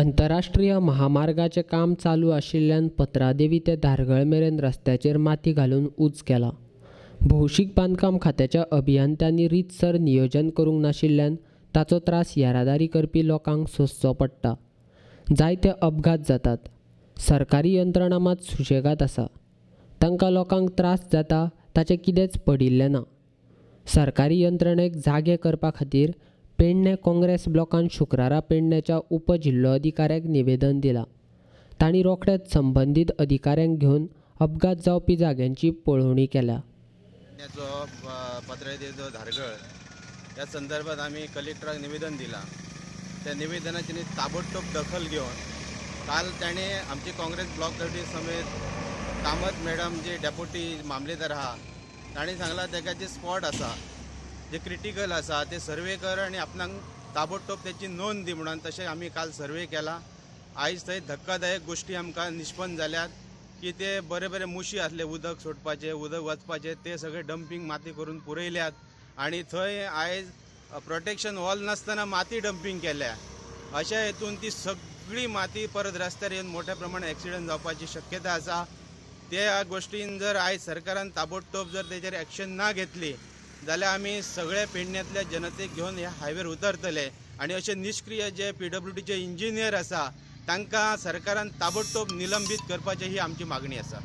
आंतरराष्ट्रीय महामार्गाचे काम चालू आशिल्ल्यान पत्रादेवी ते धारगळ मेरेन रस्त्याचेर माती घालून उंच केला। भौशीक बांदकाम खात्याच्या अभियंत्यांनी रीतसर नियोजन करूंक नाशिल्ल्यान ताचो त्रास येरादारी करपी लोकांक सोंसचो पडटा। जायते अपघात जातात। सरकारी यंत्रणा मात सुशेगाद आसा। तांकां लोकांक त्रास जाता ताचें कितेंच पडिल्लें ना। सरकारी यंत्रणेक जागे करपा खातीर पेडणे काँग्रेस ब्लॉकान शुक्रारा पेडणेच्या उपजिल्लो अधिकाऱ्याक निवेदन दिलां। तांणी रोखडेच संबंदीत अधिकाऱ्यांक घेवन अपघात जावपी जाग्यांची पळोवणी केल्या। पत्रादेवी धारगळ या संदर्भात आम्ही कलेक्टराक निवेदन दिलां। त्या निवेदनाची ताबडतोब दखल घेवन काल ताणे आमची काँग्रेस ब्लॉक कमिटी समेत कामत मॅडम जे डेप्युटी मामलेदार आहा ताणी सांगला ताका जे स्पॉट आसा जे क्रिटिकल आसा ते सर्वे कर आणि आपणाक ताबडतोब त्याची नोंद दी म्हणून तशें आमी काल सर्वे केला। आयज थंय धक्कादायक गोष्टी आमकां निष्पन्न जाल्यात की ते बरे बरे मुशी आसले उदक सोडपाचे उदक वचपाचे ते सगळे डंपिंग माती करून पुरयल्यात आणि थंय आयज प्रोटेक्शन वॉल नासतना माती डंपिंग केल्या। अशा हेतून ती सगळी माती परत रस्त्यार येवन मोठ्या प्रमाणात ॲक्सिडंट जावपाची शक्यता आसा। त्या गोष्टीन जर आयज सरकारान ताबडतोब जर तेचेर ॲक्शन ना घेतली जाल्यार आमी सगळे पेडण्यातल्या जनतेक घेवन ह्या हायवेर उतरतले आणि असे निष्क्रिय जे PWDचे इंजिनियर आसा तांकां सरकारान ताबडतोब निलंबीत करपाची ही आमची मागणी आसा।